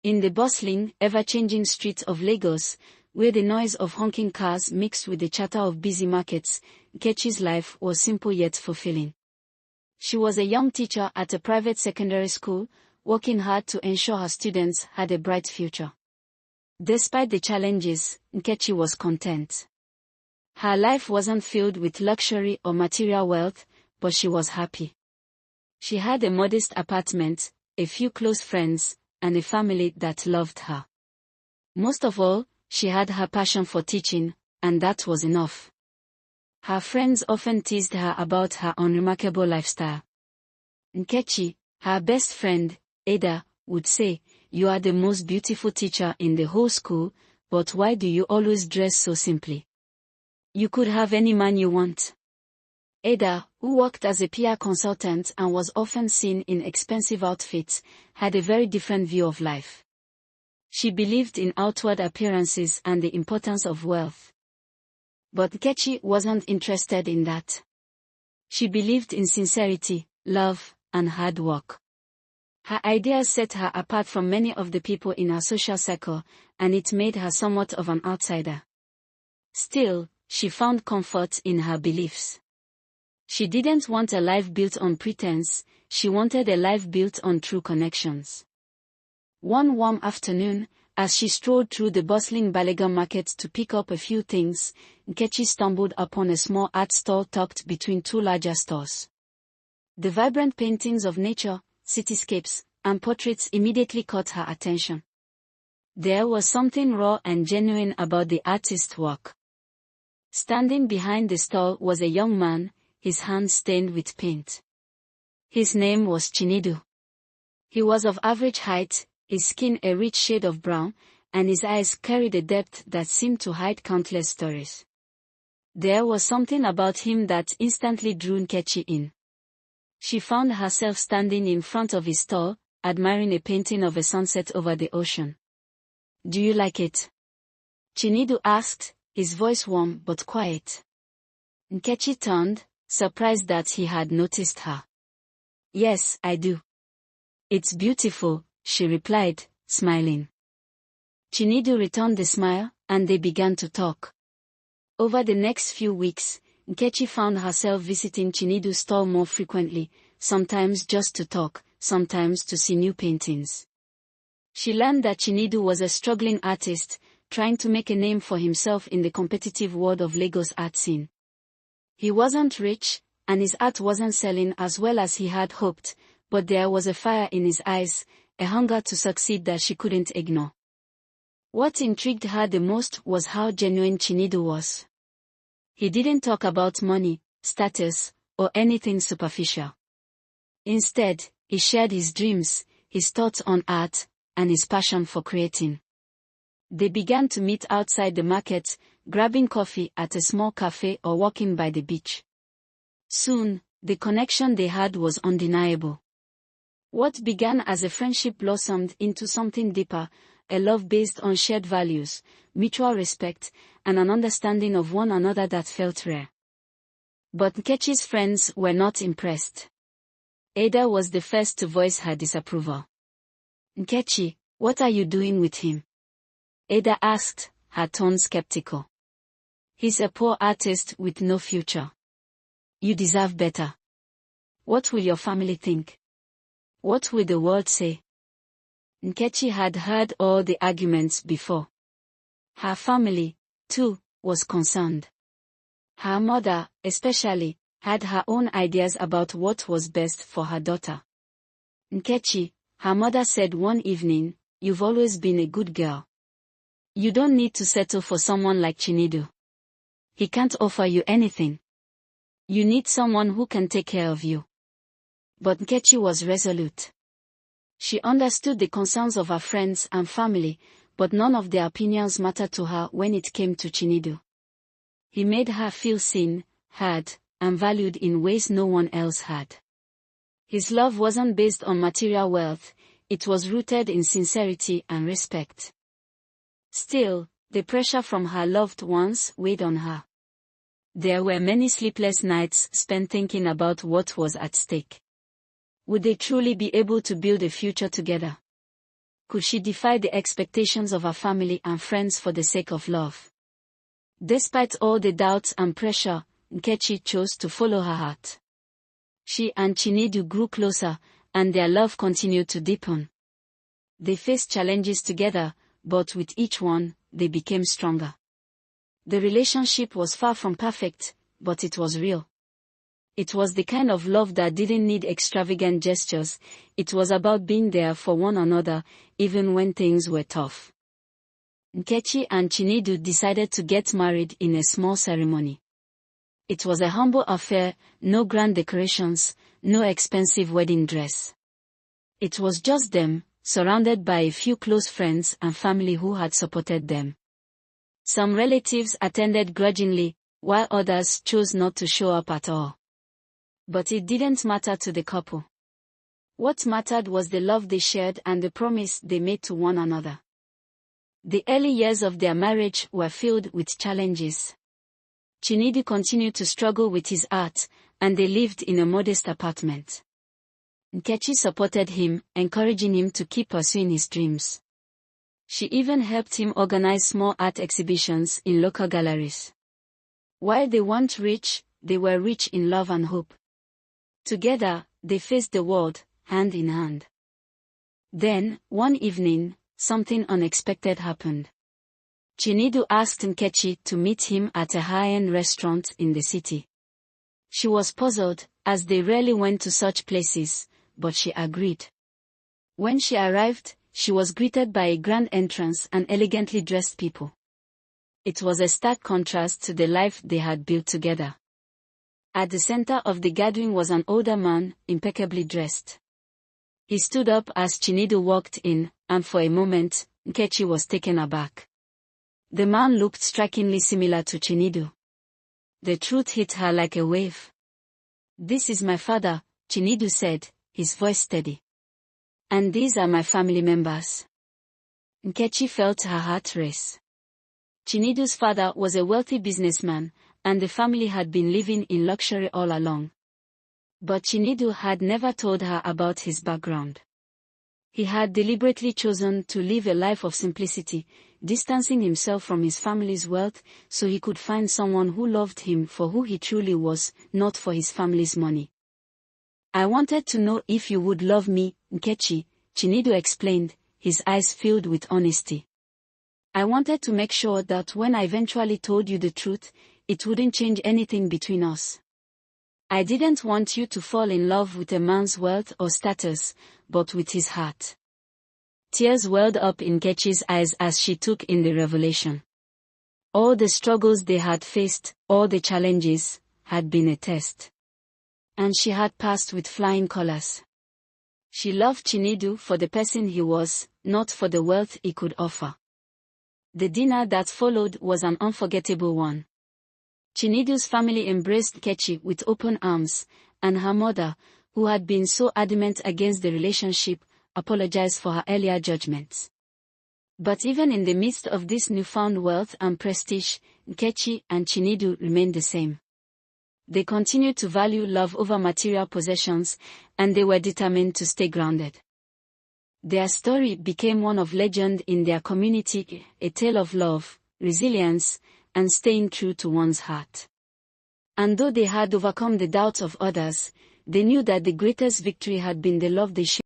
In the bustling, ever-changing streets of Lagos, where the noise of honking cars mixed with the chatter of busy markets, Nkechi's life was simple yet fulfilling. She was a young teacher at a private secondary school, working hard to ensure her students had a bright future. Despite the challenges, Nkechi was content. Her life wasn't filled with luxury or material wealth, but she was happy. She had a modest apartment, a few close friends, and a family that loved her. Most of all, she had her passion for teaching, and that was enough. Her friends often teased her about her unremarkable lifestyle. Nkechi, her best friend, Ada, would say, "You are the most beautiful teacher in the whole school, but why do you always dress so simply? You could have any man you want." Ada, who worked as a PR consultant and was often seen in expensive outfits, had a very different view of life. She believed in outward appearances and the importance of wealth. But Nkechi wasn't interested in that. She believed in sincerity, love, and hard work. Her ideas set her apart from many of the people in her social circle, and it made her somewhat of an outsider. Still, she found comfort in her beliefs. She didn't want a life built on pretense, she wanted a life built on true connections. One warm afternoon, as she strolled through the bustling Balogun market to pick up a few things, Nkechi stumbled upon a small art stall tucked between two larger stores. The vibrant paintings of nature, cityscapes, and portraits immediately caught her attention. There was something raw and genuine about the artist's work. Standing behind the stall was a young man, his hands stained with paint. His name was Chinedu. He was of average height, his skin a rich shade of brown, and his eyes carried a depth that seemed to hide countless stories. There was something about him that instantly drew Nkechi in. She found herself standing in front of his stall, admiring a painting of a sunset over the ocean. "Do you like it?" Chinedu asked, his voice warm but quiet. Nkechi turned, surprised that he had noticed her. "Yes, I do. It's beautiful," she replied, smiling. Chinedu returned the smile, and they began to talk. Over the next few weeks, Nkechi found herself visiting Chinedu's stall more frequently, sometimes just to talk, sometimes to see new paintings. She learned that Chinedu was a struggling artist, trying to make a name for himself in the competitive world of Lagos art scene. He wasn't rich, and his art wasn't selling as well as he had hoped, but there was a fire in his eyes, a hunger to succeed that she couldn't ignore. What intrigued her the most was how genuine Chinedu was. He didn't talk about money, status, or anything superficial. Instead, he shared his dreams, his thoughts on art, and his passion for creating. They began to meet outside the market, grabbing coffee at a small cafe or walking by the beach. Soon, the connection they had was undeniable. What began as a friendship blossomed into something deeper, a love based on shared values, mutual respect, and an understanding of one another that felt rare. But Nkechi's friends were not impressed. Ada was the first to voice her disapproval. "Nkechi, what are you doing with him?" Ada asked, her tone skeptical. "He's a poor artist with no future. You deserve better. What will your family think? What will the world say?" Nkechi had heard all the arguments before. Her family, too, was concerned. Her mother, especially, had her own ideas about what was best for her daughter. "Nkechi," her mother said one evening, "you've always been a good girl. You don't need to settle for someone like Chinedu. He can't offer you anything. You need someone who can take care of you." But Nkechi was resolute. She understood the concerns of her friends and family, but none of their opinions mattered to her when it came to Chinedu. He made her feel seen, heard, and valued in ways no one else had. His love wasn't based on material wealth, it was rooted in sincerity and respect. Still, the pressure from her loved ones weighed on her. There were many sleepless nights spent thinking about what was at stake. Would they truly be able to build a future together? Could she defy the expectations of her family and friends for the sake of love? Despite all the doubts and pressure, Nkechi chose to follow her heart. She and Chinedu grew closer, and their love continued to deepen. They faced challenges together, but with each one, they became stronger. The relationship was far from perfect, but it was real. It was the kind of love that didn't need extravagant gestures. It was about being there for one another, even when things were tough. Nkechi and Chinedu decided to get married in a small ceremony. It was a humble affair, no grand decorations, no expensive wedding dress. It was just them, surrounded by a few close friends and family who had supported them. Some relatives attended grudgingly, while others chose not to show up at all. But it didn't matter to the couple. What mattered was the love they shared and the promise they made to one another. The early years of their marriage were filled with challenges. Chinedu continued to struggle with his art, and they lived in a modest apartment. Nkechi supported him, encouraging him to keep pursuing his dreams. She even helped him organize small art exhibitions in local galleries. While they weren't rich, they were rich in love and hope. Together, they faced the world, hand in hand. Then, one evening, something unexpected happened. Chinedu asked Nkechi to meet him at a high-end restaurant in the city. She was puzzled, as they rarely went to such places, but she agreed. When she arrived, she was greeted by a grand entrance and elegantly dressed people. It was a stark contrast to the life they had built together. At the center of the gathering was an older man, impeccably dressed. He stood up as Chinedu walked in, and for a moment, Nkechi was taken aback. The man looked strikingly similar to Chinedu. The truth hit her like a wave. "This is my father," Chinedu said, his voice steady. "And these are my family members." Nkechi felt her heart race. Chinedu's father was a wealthy businessman, and the family had been living in luxury all along. But Chinedu had never told her about his background. He had deliberately chosen to live a life of simplicity, distancing himself from his family's wealth so he could find someone who loved him for who he truly was, not for his family's money. "I wanted to know if you would love me, Nkechi," Chinedu explained, his eyes filled with honesty. "I wanted to make sure that when I eventually told you the truth, it wouldn't change anything between us. I didn't want you to fall in love with a man's wealth or status, but with his heart." Tears welled up in Nkechi's eyes as she took in the revelation. All the struggles they had faced, all the challenges, had been a test. And she had passed with flying colors. She loved Chinedu for the person he was, not for the wealth he could offer. The dinner that followed was an unforgettable one. Chinedu's family embraced Nkechi with open arms, and her mother, who had been so adamant against the relationship, apologized for her earlier judgments. But even in the midst of this newfound wealth and prestige, Nkechi and Chinedu remained the same. They continued to value love over material possessions, and they were determined to stay grounded. Their story became one of legend in their community, a tale of love, resilience, and staying true to one's heart. And though they had overcome the doubts of others, they knew that the greatest victory had been the love they shared.